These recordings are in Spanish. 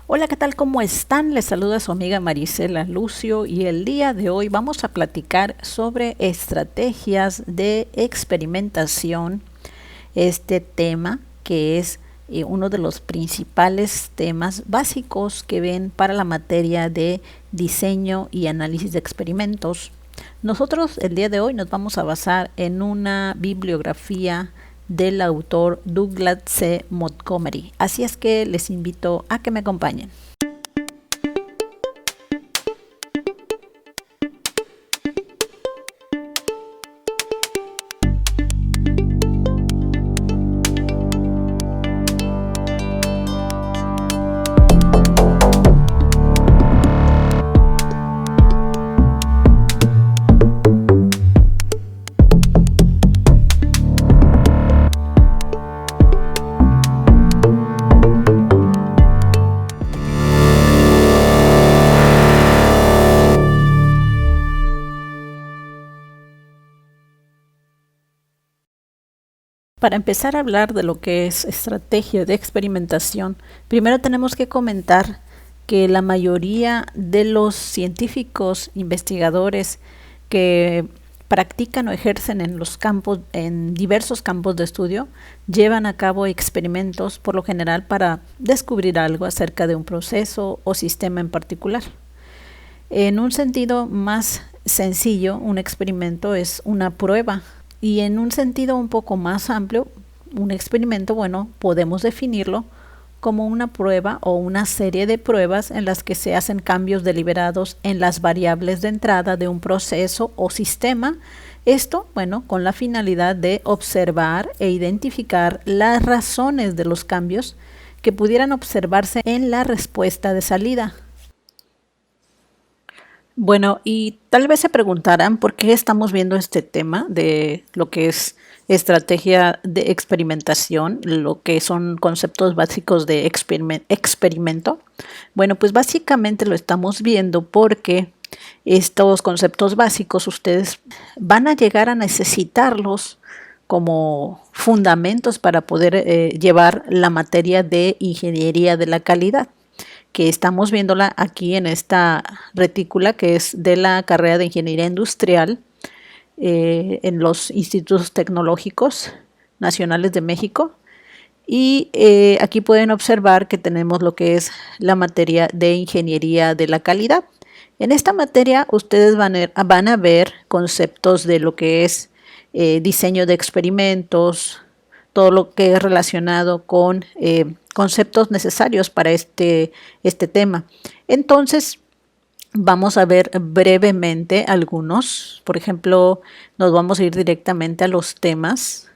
Hola, ¿qué tal? ¿Cómo están? Les saluda su amiga Marisela Lucio y el día de hoy vamos a platicar sobre estrategias de experimentación, este tema que es uno de los principales temas básicos que ven para la materia de diseño y análisis de experimentos. Nosotros el día de hoy nos vamos a basar en una bibliografía del autor Douglas C. Montgomery. Así es que les invito a que me acompañen. Para empezar a hablar de lo que es estrategia de experimentación, primero tenemos que comentar que la mayoría de los científicos investigadores que practican o ejercen en los campos, en diversos campos de estudio, llevan a cabo experimentos por lo general para descubrir algo acerca de un proceso o sistema en particular. En un sentido más sencillo, un experimento es una prueba y en un sentido un poco más amplio, un experimento, bueno, podemos definirlo como una prueba o una serie de pruebas en las que se hacen cambios deliberados en las variables de entrada de un proceso o sistema. Esto, bueno, con la finalidad de observar e identificar las razones de los cambios que pudieran observarse en la respuesta de salida. Bueno, y tal vez se preguntarán por qué estamos viendo este tema de lo que es estrategia de experimentación, lo que son conceptos básicos de experimento. Bueno, pues básicamente lo estamos viendo porque estos conceptos básicos ustedes van a llegar a necesitarlos como fundamentos para poder llevar la materia de ingeniería de la calidad, que estamos viéndola aquí en esta retícula, que es de la carrera de Ingeniería Industrial en los Institutos Tecnológicos Nacionales de México. Y aquí pueden observar que tenemos lo que es la materia de Ingeniería de la Calidad. En esta materia ustedes van a ver conceptos de lo que es diseño de experimentos, todo lo que es relacionado con conceptos necesarios para este tema. Entonces, vamos a ver brevemente algunos. Por ejemplo, nos vamos a ir directamente a los temas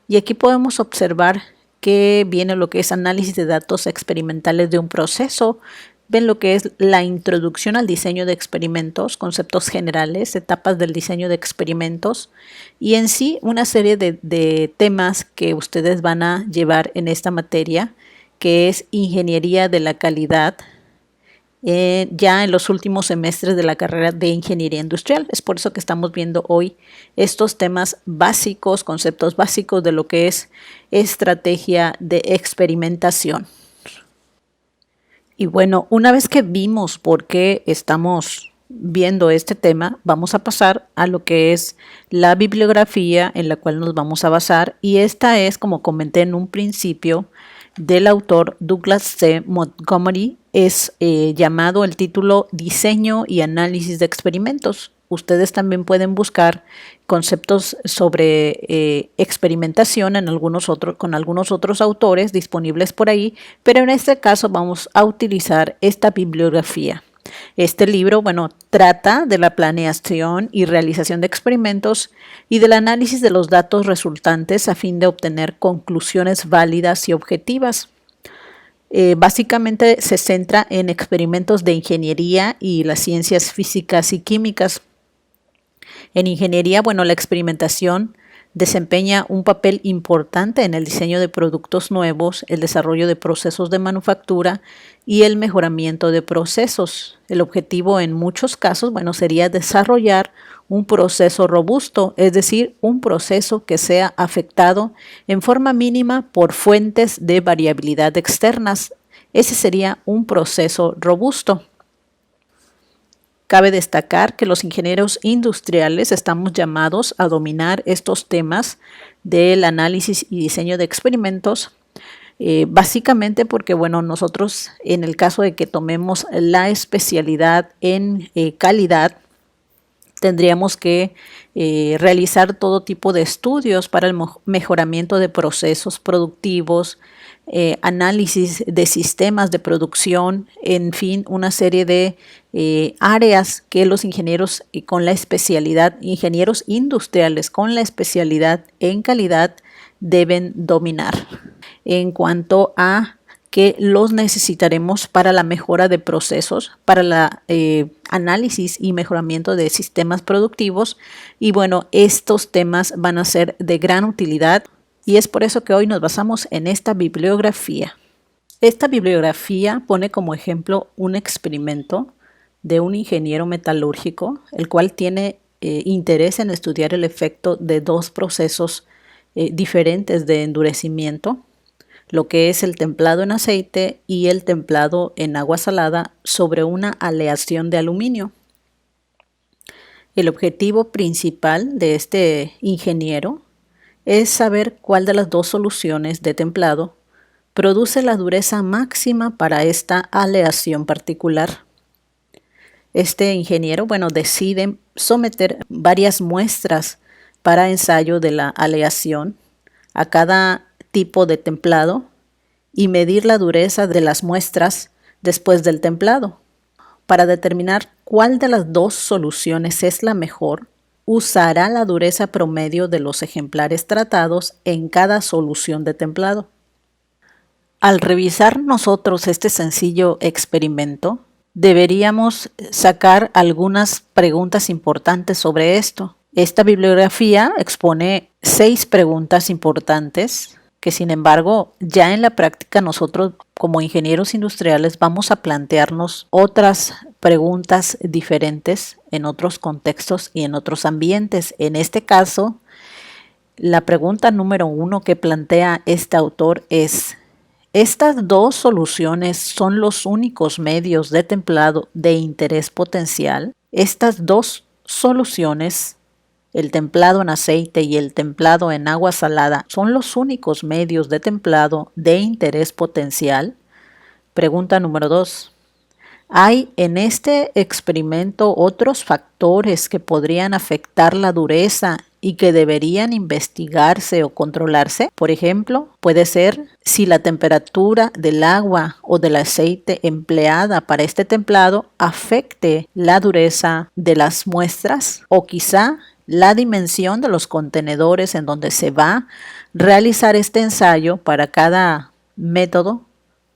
y aquí podemos observar que viene lo que es análisis de datos experimentales de un proceso. Ven lo que es la introducción al diseño de experimentos, conceptos generales, etapas del diseño de experimentos y en sí una serie de temas que ustedes van a llevar en esta materia, que es ingeniería de la calidad, ya en los últimos semestres de la carrera de ingeniería industrial. Es por eso que estamos viendo hoy estos temas básicos, conceptos básicos de lo que es estrategia de experimentación. Y bueno, una vez que vimos por qué estamos viendo este tema, vamos a pasar a lo que es la bibliografía en la cual nos vamos a basar, y esta es, como comenté en un principio, del autor Douglas C. Montgomery. Es llamado el título Diseño y Análisis de Experimentos. Ustedes también pueden buscar conceptos sobre experimentación con algunos otros autores disponibles por ahí, pero en este caso vamos a utilizar esta bibliografía. Este libro, bueno, trata de la planeación y realización de experimentos y del análisis de los datos resultantes a fin de obtener conclusiones válidas y objetivas. Básicamente se centra en experimentos de ingeniería y las ciencias físicas y químicas. En ingeniería, bueno, la experimentación desempeña un papel importante en el diseño de productos nuevos, el desarrollo de procesos de manufactura y el mejoramiento de procesos. El objetivo en muchos casos, bueno, sería desarrollar un proceso robusto, es decir, un proceso que sea afectado en forma mínima por fuentes de variabilidad externas. Ese sería un proceso robusto. Cabe destacar que los ingenieros industriales estamos llamados a dominar estos temas del análisis y diseño de experimentos, básicamente porque, bueno, nosotros en el caso de que tomemos la especialidad en calidad, tendríamos que realizar todo tipo de estudios para el mejoramiento de procesos productivos, análisis de sistemas de producción, en fin, una serie de áreas que los ingenieros con la especialidad, ingenieros industriales con la especialidad en calidad deben dominar. En cuanto a que los necesitaremos para la mejora de procesos, para el análisis y mejoramiento de sistemas productivos. Y bueno, estos temas van a ser de gran utilidad y es por eso que hoy nos basamos en esta bibliografía. Esta bibliografía pone como ejemplo un experimento de un ingeniero metalúrgico, el cual tiene interés en estudiar el efecto de dos procesos diferentes de endurecimiento, lo que es el templado en aceite y el templado en agua salada sobre una aleación de aluminio. El objetivo principal de este ingeniero es saber cuál de las dos soluciones de templado produce la dureza máxima para esta aleación particular. Este ingeniero, decide someter varias muestras para ensayo de la aleación a cada tipo de templado y medir la dureza de las muestras después del templado. Para determinar cuál de las dos soluciones es la mejor, usará la dureza promedio de los ejemplares tratados en cada solución de templado. Al revisar nosotros este sencillo experimento, deberíamos sacar algunas preguntas importantes sobre esto. Esta bibliografía expone 6 preguntas importantes que, sin embargo, ya en la práctica nosotros como ingenieros industriales vamos a plantearnos otras preguntas diferentes en otros contextos y en otros ambientes. En este caso, la pregunta número 1 que plantea este autor es: ¿estas dos soluciones son los únicos medios de templado de interés potencial? Estas dos soluciones, el templado en aceite y el templado en agua salada, ¿son los únicos medios de templado de interés potencial? Pregunta número 2. ¿Hay en este experimento otros factores que podrían afectar la dureza y que deberían investigarse o controlarse? Por ejemplo, puede ser si la temperatura del agua o del aceite empleada para este templado afecte la dureza de las muestras, o quizá la dimensión de los contenedores en donde se va a realizar este ensayo para cada método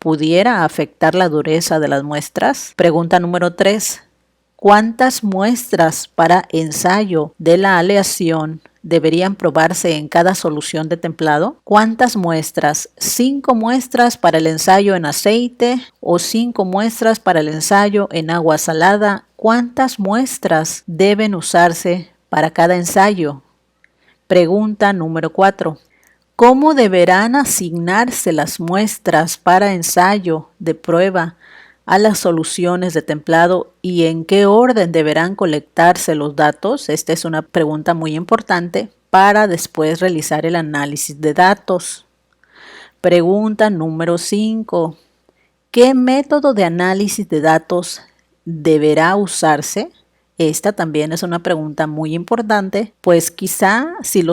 pudiera afectar la dureza de las muestras. Pregunta número 3. ¿Cuántas muestras para ensayo de la aleación deberían probarse en cada solución de templado? ¿Cuántas muestras? ¿5 muestras para el ensayo en aceite o 5 muestras para el ensayo en agua salada? ¿Cuántas muestras deben usarse para cada ensayo? Pregunta número 4. ¿Cómo deberán asignarse las muestras para ensayo de prueba a las soluciones de templado y en qué orden deberán colectarse los datos? Esta es una pregunta muy importante para después realizar el análisis de datos. Pregunta número 5. ¿Qué método de análisis de datos deberá usarse? Esta también es una pregunta muy importante, pues quizá si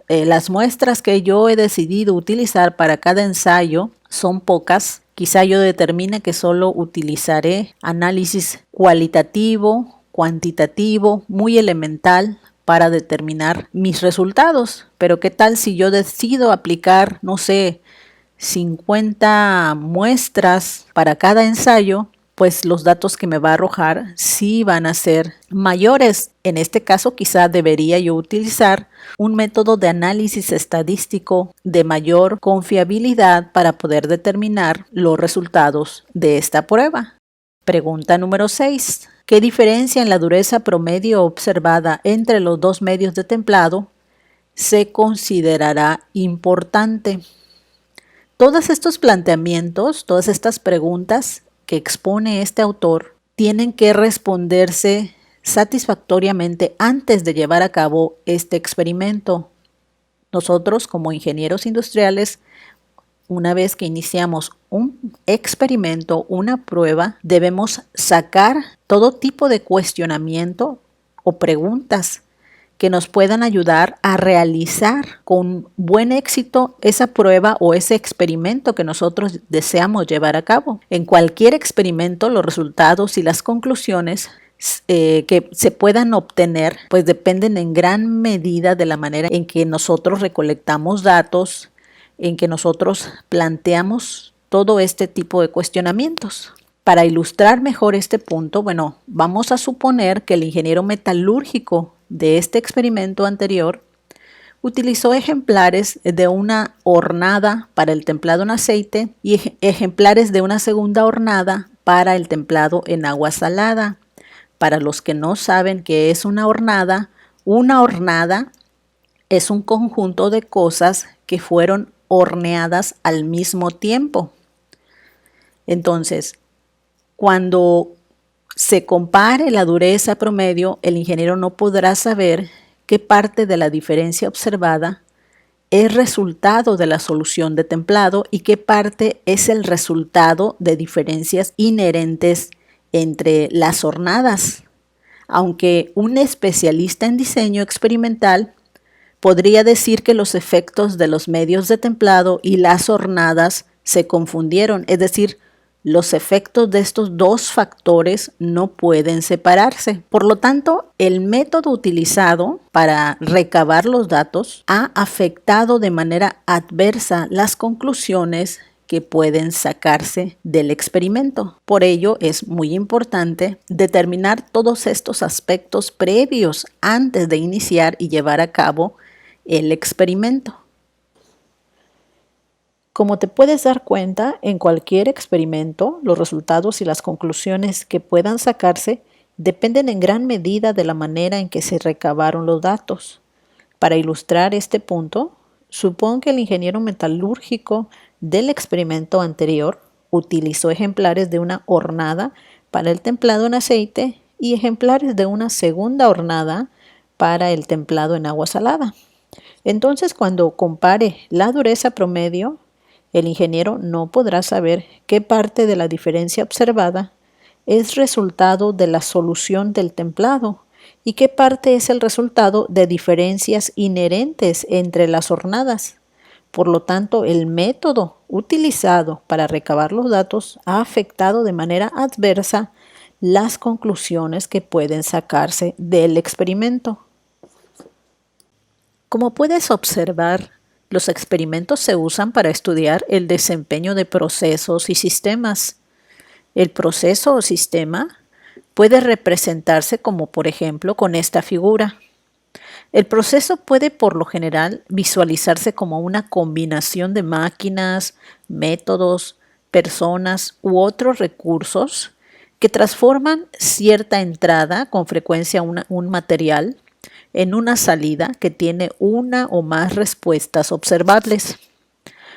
las muestras que yo he decidido utilizar para cada ensayo son pocas, quizá yo determine que solo utilizaré análisis cualitativo, cuantitativo, muy elemental para determinar mis resultados. Pero ¿qué tal si yo decido aplicar, 50 muestras para cada ensayo? Pues los datos que me va a arrojar sí van a ser mayores. En este caso, quizá debería yo utilizar un método de análisis estadístico de mayor confiabilidad para poder determinar los resultados de esta prueba. Pregunta número 6. ¿Qué diferencia en la dureza promedio observada entre los dos medios de templado se considerará importante? Todos estos planteamientos, todas estas preguntas que expone este autor, tienen que responderse satisfactoriamente antes de llevar a cabo este experimento. Nosotros, como ingenieros industriales, una vez que iniciamos un experimento, una prueba, debemos sacar todo tipo de cuestionamiento o preguntas que nos puedan ayudar a realizar con buen éxito esa prueba o ese experimento que nosotros deseamos llevar a cabo. En cualquier experimento, los resultados y las conclusiones que se puedan obtener, pues dependen en gran medida de la manera en que nosotros recolectamos datos, en que nosotros planteamos todo este tipo de cuestionamientos. Para ilustrar mejor este punto, bueno, vamos a suponer que el ingeniero metalúrgico de este experimento anterior utilizó ejemplares de una hornada para el templado en aceite y ejemplares de una segunda hornada para el templado en agua salada. Para los que no saben qué es una hornada es un conjunto de cosas que fueron horneadas al mismo tiempo. Entonces, cuando se compare la dureza promedio, el ingeniero no podrá saber qué parte de la diferencia observada es resultado de la solución de templado y qué parte es el resultado de diferencias inherentes entre las hornadas. Aunque un especialista en diseño experimental podría decir que los efectos de los medios de templado y las hornadas se confundieron, es decir, los efectos de estos dos factores no pueden separarse. Por lo tanto, el método utilizado para recabar los datos ha afectado de manera adversa las conclusiones que pueden sacarse del experimento. Por ello, es muy importante determinar todos estos aspectos previos antes de iniciar y llevar a cabo el experimento. Como te puedes dar cuenta, en cualquier experimento, los resultados y las conclusiones que puedan sacarse dependen en gran medida de la manera en que se recabaron los datos. Para ilustrar este punto, supón que el ingeniero metalúrgico del experimento anterior utilizó ejemplares de una hornada para el templado en aceite y ejemplares de una segunda hornada para el templado en agua salada. Entonces, cuando compare la dureza promedio, el ingeniero no podrá saber qué parte de la diferencia observada es resultado de la solución del templado y qué parte es el resultado de diferencias inherentes entre las hornadas. Por lo tanto, el método utilizado para recabar los datos ha afectado de manera adversa las conclusiones que pueden sacarse del experimento. Como puedes observar, los experimentos se usan para estudiar el desempeño de procesos y sistemas. El proceso o sistema puede representarse como, por ejemplo, con esta figura. El proceso puede, por lo general, visualizarse como una combinación de máquinas, métodos, personas u otros recursos que transforman cierta entrada, con frecuencia un material, en una salida que tiene una o más respuestas observables.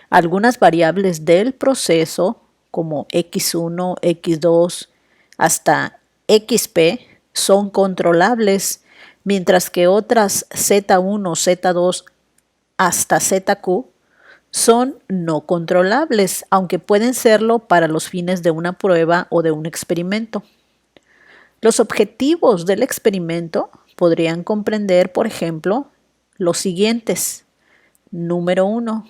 Algunas variables del proceso, como x1, x2, hasta xp, son controlables, mientras que otras z1, z2, hasta zq son no controlables, aunque pueden serlo para los fines de una prueba o de un experimento. Los objetivos del experimento podrían comprender, por ejemplo, los siguientes. Número 1.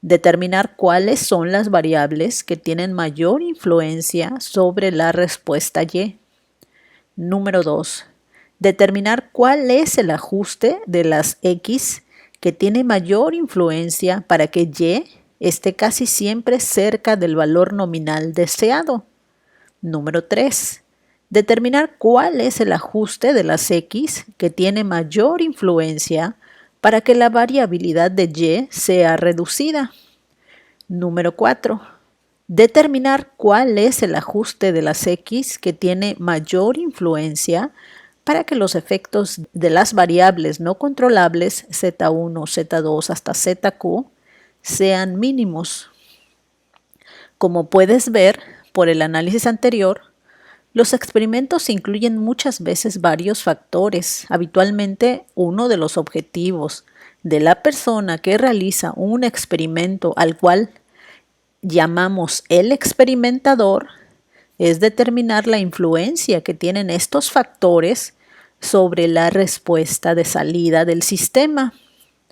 Determinar cuáles son las variables que tienen mayor influencia sobre la respuesta Y. Número 2. Determinar cuál es el ajuste de las X que tiene mayor influencia para que Y esté casi siempre cerca del valor nominal deseado. Número 3. Determinar cuál es el ajuste de las X que tiene mayor influencia para que la variabilidad de Y sea reducida. Número 4. Determinar cuál es el ajuste de las X que tiene mayor influencia para que los efectos de las variables no controlables Z1, Z2 hasta ZQ sean mínimos. Como puedes ver por el análisis anterior, los experimentos incluyen muchas veces varios factores. Habitualmente, uno de los objetivos de la persona que realiza un experimento al cual llamamos el experimentador es determinar la influencia que tienen estos factores sobre la respuesta de salida del sistema.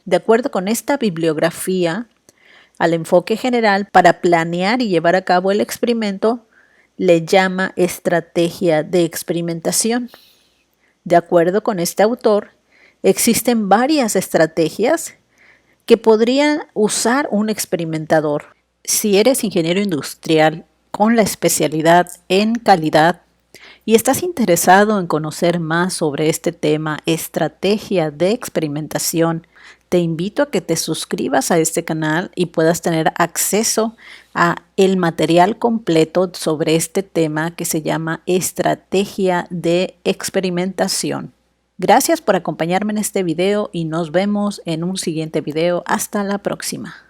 De acuerdo con esta bibliografía, al enfoque general para planear y llevar a cabo el experimento le llama estrategia de experimentación. De acuerdo con este autor, existen varias estrategias que podría usar un experimentador. Si eres ingeniero industrial con la especialidad en calidad y estás interesado en conocer más sobre este tema, estrategia de experimentación, te invito a que te suscribas a este canal y puedas tener acceso a el material completo sobre este tema que se llama estrategia de experimentación. Gracias por acompañarme en este video y nos vemos en un siguiente video. Hasta la próxima.